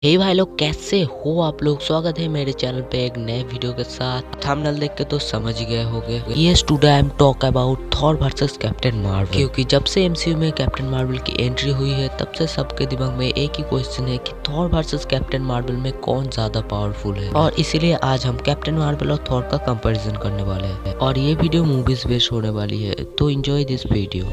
हे भाई लोग, कैसे हो आप लोग। स्वागत है मेरे चैनल पे एक नए वीडियो के साथ। थंबनेल देख के तो समझ ही गए होंगे। Yes, today I am talk about Thor versus captain Marvel. क्योंकि जब से एमसीयू में कैप्टन मार्वल की एंट्री हुई है तब से सबके दिमाग में एक ही क्वेश्चन है कि थॉर वर्सेस कैप्टन मार्वल में कौन ज्यादा पावरफुल है। और इसीलिए आज हम कैप्टन मार्वल और थॉर का कंपेरिजन करने वाले हैं और ये वीडियो मूवीज बेस्ड होने वाली है, तो एंजॉय दिस वीडियो।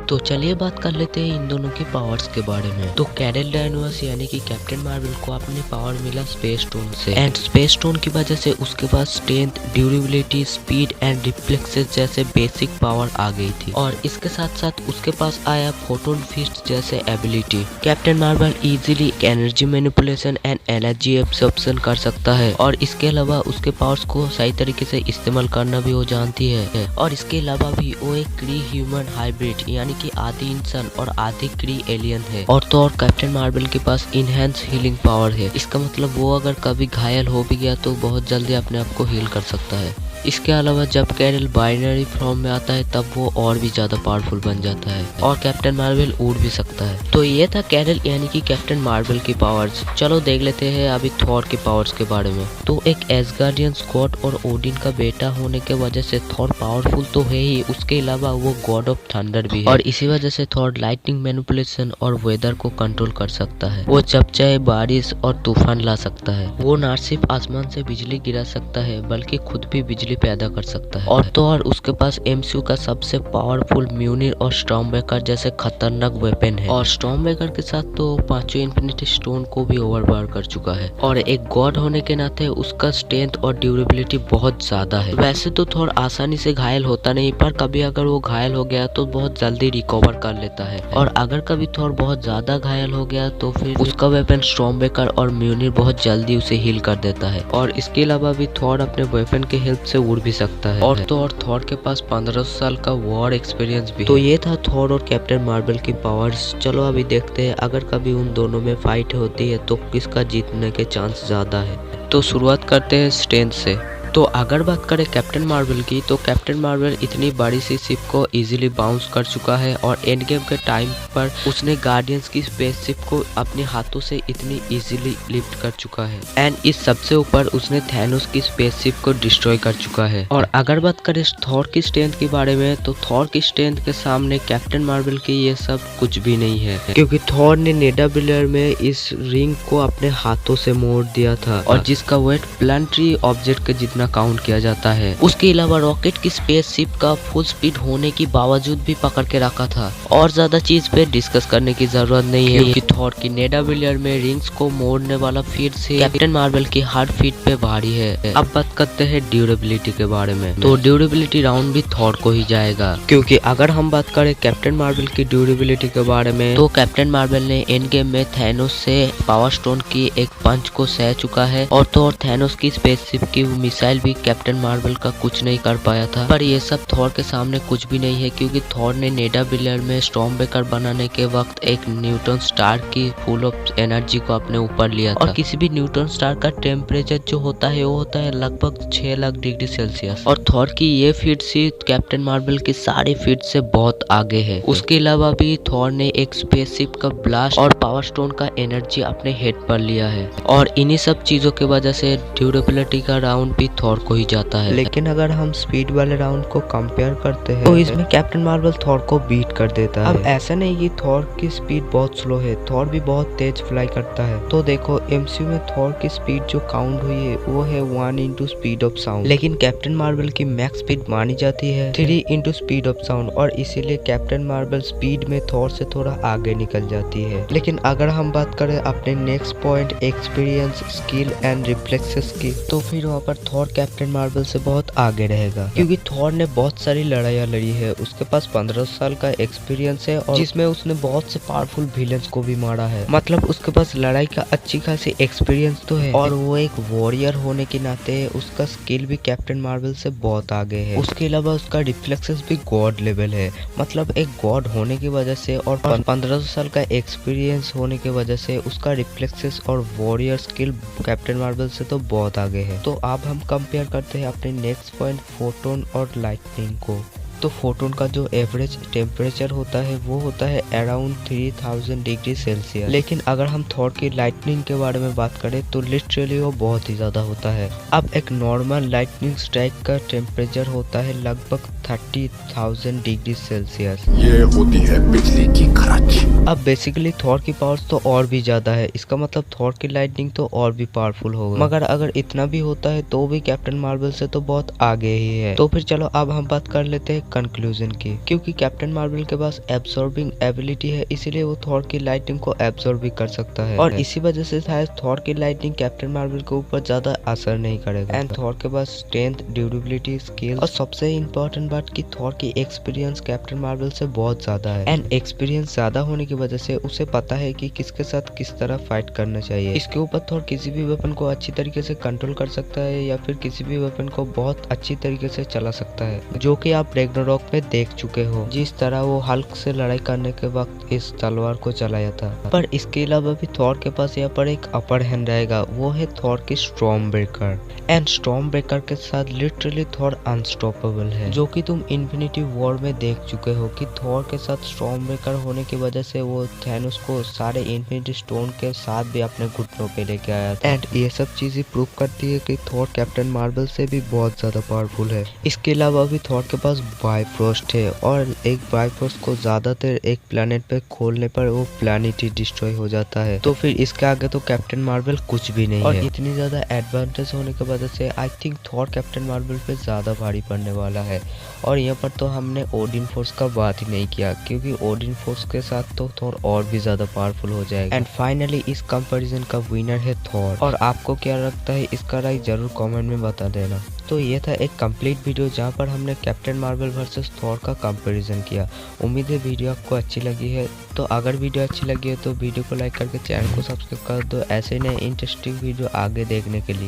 तो चलिए बात कर लेते हैं इन दोनों के पावर्स के बारे में। तो कैरल डायनोस यानी कि कैप्टन मार्वल को अपने पावर मिला स्पेस स्टोन से, एंड स्पेस स्टोन की वजह से उसके पास strength, durability, speed and reflexes जैसे बेसिक पावर आ गई थी। और इसके साथ साथ उसके पास आया फोटोन फिस्ट जैसे ability. Captain Marvel easily energy manipulation and energy absorption कर सकता है और इसके अलावा उसके पावर्स को सही तरीके से इस्तेमाल करना भी वो जानती है। और इसके अलावा भी वो एक क्री ह्यूमन हाइब्रिड यानी कि आधी इंसान और आधी क्री एलियन है। और तो और कैप्टन मार्वल के पास इनहेंस हीलिंग पावर है। इसका मतलब वो अगर कभी घायल हो भी गया तो बहुत जल्दी अपने आप को हील कर सकता है। इसके अलावा जब कैरल बाइनरी फॉर्म में आता है तब वो और भी ज्यादा पावरफुल बन जाता है और कैप्टन मार्वल उड़ भी सकता है। तो ये था कैरल यानी कि कैप्टन मार्वल की पावर्स। चलो देख लेते हैं अभी थॉर के पावर्स के बारे में। तो एक एसगार्डियन गॉड और ओडिन का बेटा होने के वजह से थॉर पावरफुल तो है ही, उसके अलावा वो गॉड ऑफ थंडर भी है। और इसी वजह से थॉर लाइटनिंग मैनिपुलेशन और वेदर को कंट्रोल कर सकता है। वो जब चाहे बारिश और तूफान ला सकता है। वो न सिर्फ आसमान से बिजली गिरा सकता है बल्कि खुद भी बिजली पैदा कर सकता है। और तो और उसके पास एमसीयू का सबसे पावरफुल म्यूनिर और स्टॉर्मब्रेकर जैसे खतरनाक वेपन है। और स्टॉर्मब्रेकर के साथ तो पांचों इन्फिनिटी स्टोन को भी ओवरपावर कर चुका है। और एक गॉड होने के नाते उसका स्ट्रेंथ और ड्यूरेबिलिटी बहुत ज्यादा है। वैसे तो थोड़ा आसानी से घायल होता नहीं, पर कभी अगर वो घायल हो गया तो बहुत जल्दी रिकवर कर लेता है। और अगर कभी थोर बहुत ज्यादा घायल हो गया तो फिर उसका वेपन स्टॉर्मब्रेकर और म्यूनिर बहुत जल्दी उसे हील कर देता है। और इसके अलावा भी थॉर अपने वेपन के हेल्प से उड़ भी सकता है। और तो और थॉर के पास 1500 साल का वॉर एक्सपीरियंस भी है। तो ये था थॉर और कैप्टन मार्वल की पावर्स। चलो अभी देखते हैं अगर कभी उन दोनों में फाइट होती है तो किसका जीतने के चांस ज्यादा है। तो शुरुआत करते हैं स्ट्रेंथ से। तो अगर बात करें कैप्टन मार्वल की, तो कैप्टन मार्वल इतनी बड़ी सी शिप को इजीली बाउंस कर चुका है और एंड गेम के टाइम पर उसने गार्डियंस की स्पेसशिप को अपने हाथों से इतनी इजीली लिफ्ट कर चुका है। एंड इस सबसे ऊपर उसने थैनोस की स्पेसशिप को डिस्ट्रॉय कर चुका है। और अगर बात करें थॉर की स्ट्रेंथ के बारे में, तो थॉर की स्ट्रेंथ के सामने कैप्टन मार्वल की ये सब कुछ भी नहीं है, क्योंकि थॉर ने नेडाबिलर में इस रिंग को अपने हाथों से मोड़ दिया था और जिसका वेट प्लानिटरी ऑब्जेक्ट के जितना काउंट किया जाता है। उसके अलावा रॉकेट की स्पेसशिप का फुल स्पीड होने के बावजूद भी पकड़ के रखा था। और ज्यादा चीज पे डिस्कस करने की जरूरत नहीं है क्योंकि थॉर की नेडाबिलियर में रिंग्स को मोड़ने वाला फीट से कैप्टन मार्वल की हर फीट पे भारी है। अब बात करते हैं ड्यूरेबिलिटी के बारे में। तो ड्यूरेबिलिटी राउंड भी थॉर को ही जाएगा, क्योंकि अगर हम बात करें कैप्टन मार्वल की ड्यूरेबिलिटी के बारे में, तो कैप्टन मार्वल ने एंड गेम में थैनोस से पावर स्टोन की एक पंच को सह चुका है। और तो और थैनोस की स्पेसशिप की मिसाइल भी कैप्टन मार्वल का कुछ नहीं कर पाया था। पर ये सब थॉर के सामने कुछ भी नहीं है, क्योंकि थॉर ने नेडाबिलर में स्टॉर्मब्रेकर बनाने के वक्त एक न्यूट्रॉन स्टार की फुल ऑफ एनर्जी को अपने ऊपर लिया था। और किसी भी न्यूट्रॉन स्टार का टेम्परेचर जो होता है वो होता है लगभग 6 लाख डिग्री सेल्सियस। और थॉर की ये फीट से कैप्टन मार्वल की सारी फीट से बहुत आगे है। उसके अलावा भी थॉर ने एक स्पेसशिप का ब्लास्ट और पावर स्टोन का एनर्जी अपने हेड पर लिया है। और इन्हीं सब चीजों की वजह से ड्यूरेबिलिटी का राउंड भी थॉर को ही जाता है। लेकिन अगर हम स्पीड वाले राउंड को कंपेयर करते हैं तो इसमें कैप्टन मार्वल थॉर को बीट कर देता है। अब ऐसा नहीं कि थॉर की स्पीड बहुत स्लो है, थॉर भी बहुत तेज फ्लाई करता है। तो देखो एमसीयू में थॉर की स्पीड जो काउंट हुई है वो है 1 इंटू स्पीड ऑफ साउंड, लेकिन कैप्टन मार्वल की मैक्स स्पीड मानी जाती है 3 इंटू स्पीड ऑफ साउंड। और इसीलिए कैप्टन मार्वल स्पीड में थॉर से थोड़ा आगे निकल जाती है। लेकिन अगर हम बात करें अपने next point experience, skill and reflexes की, तो फिर वहाँ पर थॉर कैप्टन मार्वल से बहुत आगे रहेगा, क्योंकि थॉर ने बहुत सारी लड़ाइयाँ लड़ी है। उसके पास 15 साल का एक्सपीरियंस है और जिसमें उसने बहुत से पावरफुल विलेंस को भी मारा है। मतलब उसके पास लड़ाई का अच्छी खासी एक्सपीरियंस तो है। और वो एक वॉरियर होने के नाते उसका स्किल भी कैप्टन मार्वल से बहुत आगे है। उसके अलावा उसका रिफ्लेक्सेस भी गॉड लेवल है। मतलब एक गॉड होने की वजह से और 1500 साल का एक्सपीरियंस होने की वजह से उसका रिफ्लेक्सेस और वॉरियर स्किल कैप्टन मार्वल से तो बहुत आगे है। तो अब हम कंपेयर करते हैं अपने नेक्स्ट पॉइंट फोटोन और लाइटनिंग को। तो फोटोन का जो एवरेज टेम्परेचर होता है वो होता है अराउंड 3000 डिग्री सेल्सियस। लेकिन अगर हम थॉर की लाइटनिंग के बारे में बात करें तो लिटरली वो बहुत ही ज्यादा होता है। अब एक नॉर्मल लाइटनिंग स्ट्राइक का टेम्परेचर होता है लगभग 30,000 डिग्री सेल्सियस। ये होती है बिजली की खर्च। अब बेसिकली थॉर की पावर्स तो और भी ज्यादा है, इसका मतलब थॉर की लाइटनिंग तो और भी पावरफुल होगा। मगर अगर इतना भी होता है तो भी कैप्टन मार्वल से तो बहुत आगे ही है। तो फिर चलो अब हम बात कर लेते हैं कंक्लूजन की। क्योंकि कैप्टन मार्वल के पास एब्सॉर्बिंग एबिलिटी है, इसीलिए वो थॉर की लाइटनिंग को एब्सॉर्ब भी कर सकता है और इसी वजह से शायद थॉर की लाइटनिंग कैप्टन मार्वल के ऊपर ज्यादा असर नहीं करेगा। एंड थॉर के पास स्ट्रेंथ, ड्यूरेबिलिटी, स्किल और सबसे इम्पोर्टेंट बात की थॉर की एक्सपीरियंस कैप्टन मार्वल से बहुत ज्यादा है। एंड एक्सपीरियंस ज्यादा होने की वजह से उसे पता है कि किसके साथ किस तरह फाइट करना चाहिए। इसके ऊपर थॉर किसी भी वेपन को अच्छी तरीके से कंट्रोल कर सकता है या फिर किसी भी वेपन को बहुत अच्छी तरीके से चला सकता है, जो कि आप रैग्नारोक में देख चुके हो जिस तरह वो हल्क से लड़ाई करने के वक्त इस तलवार को चलाया था। पर इसके अलावा भी थॉर के पास यहाँ पर एक अपर हैंड रहेगा, वो है थॉर की storm breaker. And storm breaker के साथ लिटरली थॉर अनस्टॉपेबल है, जो कि तुम इन्फिनिटी वॉर में देख चुके हो कि थॉर के साथ स्टॉर्म ब्रेकर होने की वजह से वो थैनोस को सारे इन्फिनिटी स्टोन के साथ भी अपने घुटनों पे लेके आया था। एंड ये सब चीजें प्रूव करती है कि थॉर कैप्टन मार्वल से भी बहुत ज्यादा पावरफुल है। इसके अलावा भी थॉर के पास बाइफ्रोस्ट है और एक बाइफ्रोस्ट को ज्यादातर एक प्लेनेट पे खोलने पर वो प्लेनेट ही डिस्ट्रॉय हो जाता है। तो फिर इसके आगे तो कैप्टन मार्वल कुछ भी नहीं है। और इतनी ज्यादा एडवांटेज होने की वजह से I think Thor captain Marvel पे ज्यादा भारी पड़ने वाला है। और यहाँ पर तो हमने ओडिन फोर्स का बात ही नहीं किया, क्योंकि ओडिन फोर्स के साथ तो थॉर और भी ज्यादा पावरफुल हो जाएगा। एंड फाइनली इस कंपैरिजन का विनर है थॉर। और आपको क्या लगता है इसका राय जरूर कमेंट में बता देना। तो ये था एक कंप्लीट वीडियो जहाँ पर हमने कैप्टन मार्वल वर्सेस थॉर का कंपैरिजन किया। उम्मीद है वीडियो आपको अच्छी लगी है। तो अगर वीडियो अच्छी लगी है तो वीडियो को लाइक करके चैनल को सब्सक्राइब कर दो ऐसे नए इंटरेस्टिंग वीडियो आगे देखने के लिए।